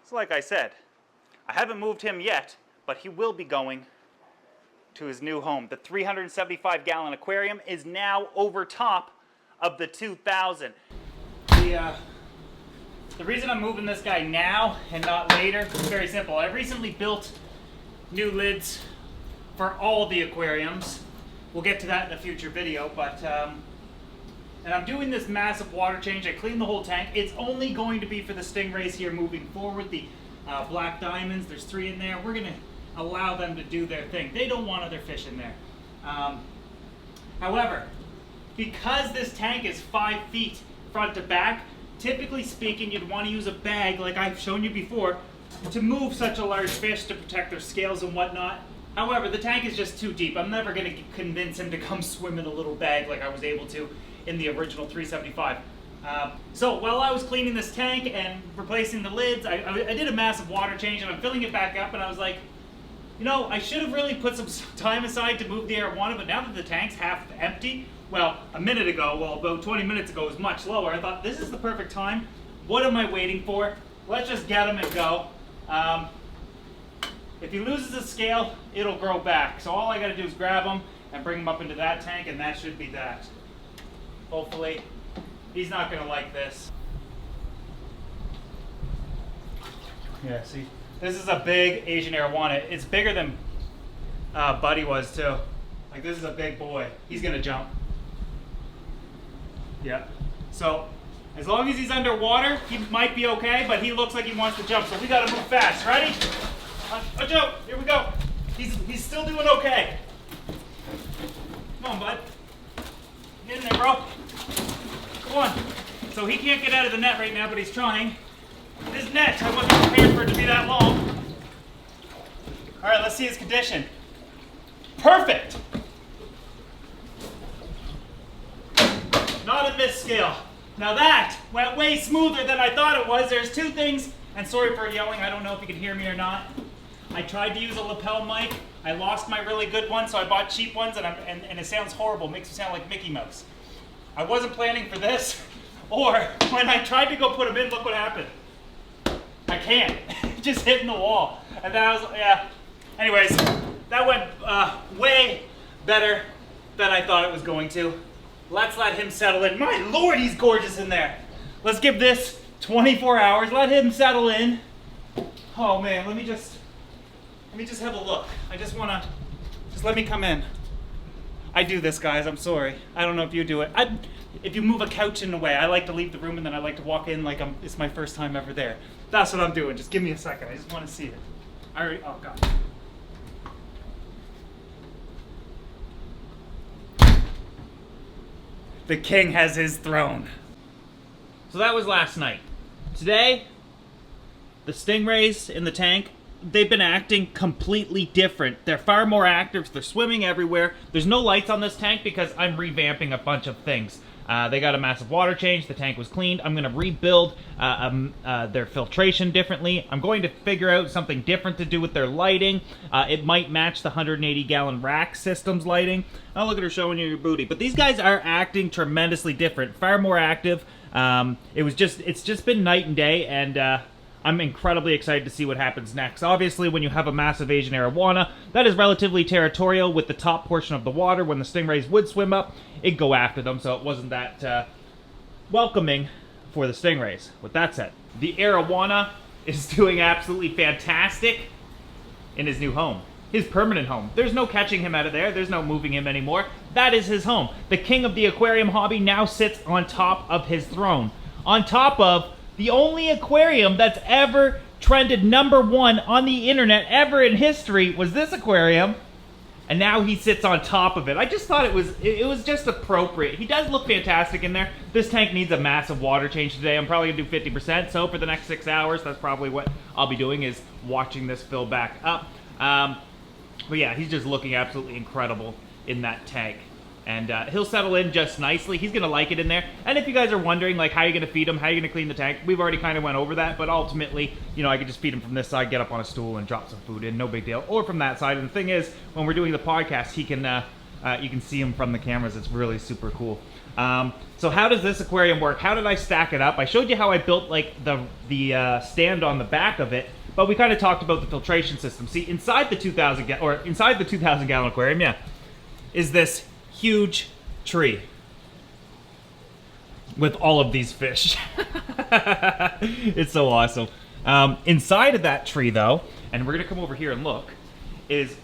So like I said, I haven't moved him yet, but he will be going to his new home. The 375-gallon aquarium is now over top of the 2,000. The reason I'm moving this guy now and not later is very simple. I recently built new lids for all the aquariums. We'll get to that in a future video, but and I'm doing this massive water change. I cleaned the whole tank. It's only going to be for the stingrays here moving forward. The black diamonds, there's 3 in there. We're gonna allow them to do their thing. They don't want other fish in there. However, because this tank is 5 feet front to back, typically speaking, you'd want to use a bag like I've shown you before to move such a large fish to protect their scales and whatnot. However, the tank is just too deep. I'm never going to convince him to come swim in a little bag like I was able to in the original 375. So while I was cleaning this tank and replacing the lids, I did a massive water change and I'm filling it back up, and I was like, you know, I should have really put some time aside to move the arowana, but now that the tank's half empty, well, a minute ago, well, about 20 minutes ago, it was much lower. I thought, this is the perfect time. What am I waiting for? Let's just get him and go. If he loses his scale, it'll grow back. So all I gotta do is grab him and bring him up into that tank, and that should be that. Hopefully, he's not gonna like this. Yeah, see? This is a big Asian arowana. It's bigger than Buddy was too. Like, this is a big boy. He's gonna jump. Yeah. So, as long as he's underwater, he might be okay, but he looks like he wants to jump, so we gotta move fast. Ready? Watch out. Here we go. He's still doing okay. Come on, bud. Get in there, bro. Come on. So he can't get out of the net right now, but he's trying. This net, I wasn't prepared for it to be that long. All right, let's see his condition. Perfect. Not a miss scale. Now that went way smoother than I thought it was. There's 2 things, and sorry for yelling, I don't know if you can hear me or not. I tried to use a lapel mic. I lost my really good one, so I bought cheap ones, and it sounds horrible. It makes me sound like Mickey Mouse. I wasn't planning for this, or when I tried to go put them in, look what happened. I can't. Just hitting the wall. And then I was, yeah. Anyways, that went way better than I thought it was going to. Let's let him settle in. My Lord, he's gorgeous in there. Let's give this 24 hours. Let him settle in. Oh man, let me just have a look. I just wanna, just let me come in. I do this, guys, I'm sorry. I don't know if you do it. If you move a couch in a way, I like to leave the room and then I like to walk in like it's my first time ever there. That's what I'm doing. Just give me a second. I just want to see it. Oh God. The king has his throne. So that was last night. Today, the stingrays in the tank, they've been acting completely different. They're far more active. They're swimming everywhere. There's no lights on this tank because I'm revamping a bunch of things. They got a massive water change. The tank was cleaned. I'm going to rebuild their filtration differently. I'm going to figure out something different to do with their lighting. It might match the 180-gallon rack system's lighting. Oh, look at her showing you your booty. But these guys are acting tremendously different, far more active. It's just been night and day, and I'm incredibly excited to see what happens next. Obviously, when you have a massive Asian arowana, that is relatively territorial with the top portion of the water. When the stingrays would swim up, it'd go after them, so it wasn't that welcoming for the stingrays. With that said, the arowana is doing absolutely fantastic in his new home. His permanent home. There's no catching him out of there. There's no moving him anymore. That is his home. The king of the aquarium hobby now sits on top of his throne. On top of the only aquarium that's ever trended #1 on the internet ever in history was this aquarium, and now he sits on top of it. I just thought it was just appropriate. He does look fantastic in there. This tank needs a massive water change today. I'm probably gonna do 50%, so for the next 6 hours, that's probably what I'll be doing, is watching this fill back up. But yeah, he's just looking absolutely incredible in that tank. And he'll settle in just nicely. He's gonna like it in there. And if you guys are wondering, like, how you're gonna feed him, how you're gonna clean the tank, we've already kind of went over that, but ultimately, you know, I could just feed him from this side, get up on a stool and drop some food in, no big deal. Or from that side. And the thing is, when we're doing the podcast, he can, you can see him from the cameras. It's really super cool. So how does this aquarium work? How did I stack it up? I showed you how I built like the stand on the back of it, but we kind of talked about the filtration system. See, inside the 2,000 gallon aquarium, yeah, is this huge tree with all of these fish. It's so awesome. Inside of that tree, though, and we're gonna come over here and look, is,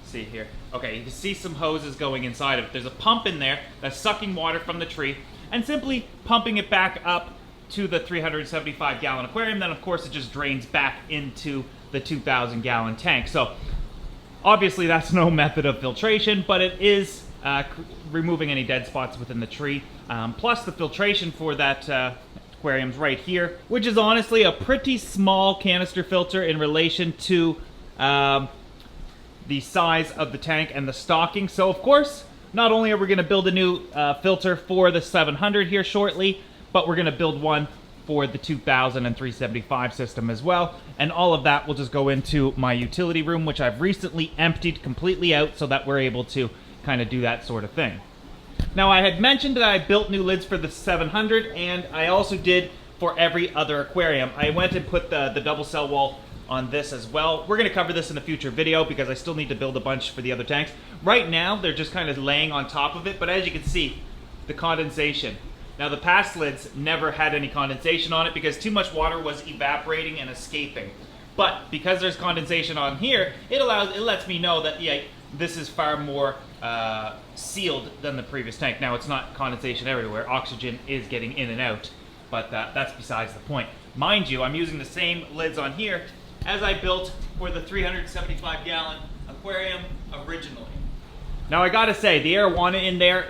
see here. Okay, you can see some hoses going inside of it. There's a pump in there that's sucking water from the tree and simply pumping it back up to the 375 gallon aquarium. Then of course it just drains back into the 2,000 gallon tank. So obviously that's no method of filtration, but it is removing any dead spots within the tree. Plus the filtration for that aquarium's right here, which is honestly a pretty small canister filter in relation to the size of the tank and the stocking. So of course, not only are we going to build a new filter for the 700 here shortly, but we're going to build one for the 2000 and 375 system as well. And all of that will just go into my utility room, which I've recently emptied completely out so that we're able to kind of do that sort of thing. Now, I had mentioned that I built new lids for the 700, and I also did for every other aquarium. I went and put the double cell wall on this as well. We're gonna cover this in a future video because I still need to build a bunch for the other tanks. Right now, they're just kind of laying on top of it, but as you can see, the condensation. Now, the past lids never had any condensation on it because too much water was evaporating and escaping. But because there's condensation on here, it lets me know that, yeah, this is far more sealed than the previous tank. Now, it's not condensation everywhere. Oxygen is getting in and out, but that's besides the point. Mind you, I'm using the same lids on here as I built for the 375 gallon aquarium originally. Now I gotta say, the arowana in there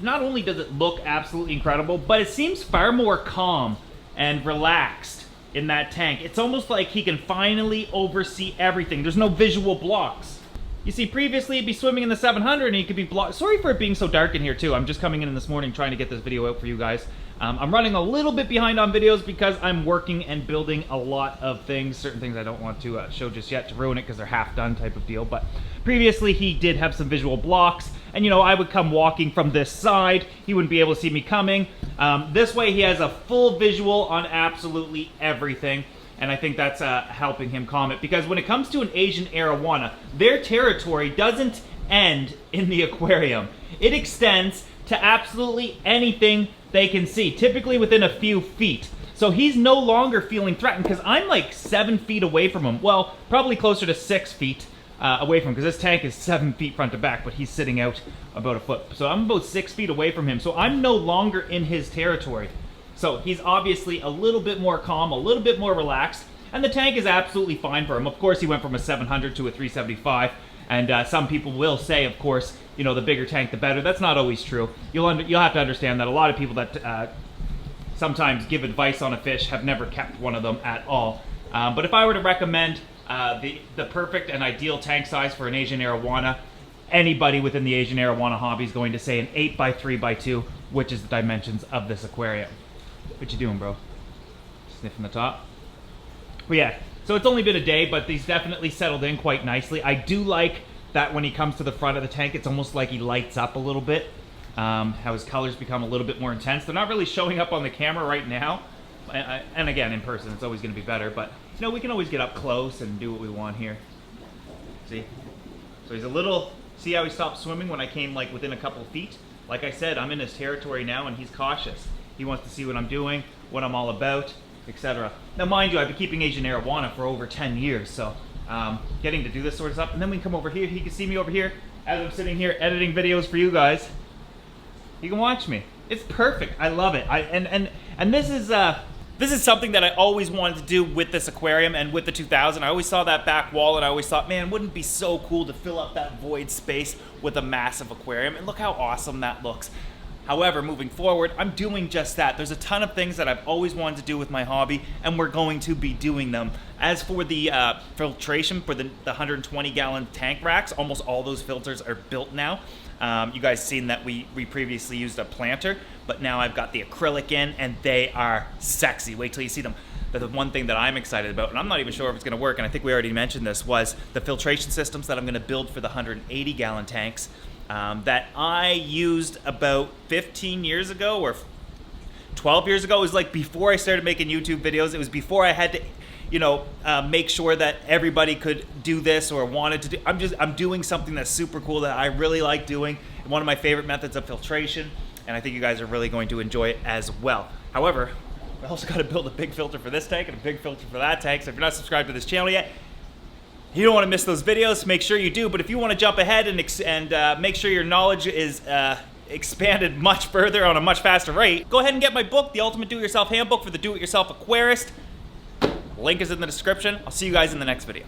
not only does it look absolutely incredible, but it seems far more calm and relaxed in that tank. It's almost like he can finally oversee everything. There's no visual blocks. You see, previously he'd be swimming in the 700 and he could be blocked. Sorry for it being so dark in here too. I'm just coming in this morning trying to get this video out for you guys. I'm running a little bit behind on videos because I'm working and building a lot of things. Certain things I don't want to show just yet to ruin it because they're half done type of deal. But previously he did have some visual blocks. And you know, I would come walking from this side. He wouldn't be able to see me coming. This way he has a full visual on absolutely everything. And I think that's helping him calm it. Because when it comes to an Asian arowana, their territory doesn't end in the aquarium. It extends to absolutely anything they can see, typically within a few feet. So he's no longer feeling threatened because I'm like 7 feet away from him. Well, probably closer to 6 feet away from him because this tank is 7 feet front to back, but he's sitting out about a foot. So I'm about 6 feet away from him. So I'm no longer in his territory. So he's obviously a little bit more calm, a little bit more relaxed, and the tank is absolutely fine for him. Of course, he went from a 700 to a 375, and some people will say, of course, you know, the bigger tank, the better. That's not always true. You'll have to understand that a lot of people that sometimes give advice on a fish have never kept one of them at all. But if I were to recommend the perfect and ideal tank size for an Asian arowana, anybody within the Asian arowana hobby is going to say an 8x3x2, which is the dimensions of this aquarium. What you doing, bro? Sniffing the top? But yeah, so it's only been a day, but he's definitely settled in quite nicely. I do like that when he comes to the front of the tank, it's almost like he lights up a little bit. How his colors become a little bit more intense. They're not really showing up on the camera right now. And again, in person, it's always going to be better. But, you know, we can always get up close and do what we want here. See? So he's a little... See how he stopped swimming when I came, like, within a couple feet? Like I said, I'm in his territory now, and he's cautious. He wants to see what I'm doing, what I'm all about, etc. Now, mind you, I've been keeping Asian arowana for over 10 years, so getting to do this sort of stuff. And then we can come over here. He can see me over here as I'm sitting here editing videos for you guys. You can watch me. It's perfect. I love it. And this is something that I always wanted to do with this aquarium and with the 2000. I always saw that back wall and I always thought, man, wouldn't it be so cool to fill up that void space with a massive aquarium? And look how awesome that looks. However, moving forward, I'm doing just that. There's a ton of things that I've always wanted to do with my hobby, and we're going to be doing them. As for the filtration for the 120-gallon tank racks, almost all those filters are built now. You guys seen that we previously used a planter, but now I've got the acrylic in, and they are sexy. Wait till you see them. But the one thing that I'm excited about, and I'm not even sure if it's going to work, and I think we already mentioned this, was the filtration systems that I'm going to build for the 180-gallon tanks. that I used about 15 years ago or 12 years ago. It was like before I started making YouTube videos. It was before I had to, make sure that everybody could do this or wanted to do. I'm doing something that's super cool that I really like doing. One of my favorite methods of filtration, and I think you guys are really going to enjoy it as well. However, I also got to build a big filter for this tank and a big filter for that tank. So if you're not subscribed to this channel yet, you don't want to miss those videos. Make sure you do. But if you want to jump ahead and make sure your knowledge is expanded much further on a much faster rate, go ahead and get my book, The Ultimate Do-It-Yourself Handbook for the Do-It-Yourself Aquarist. Link is in the description. I'll see you guys in the next video.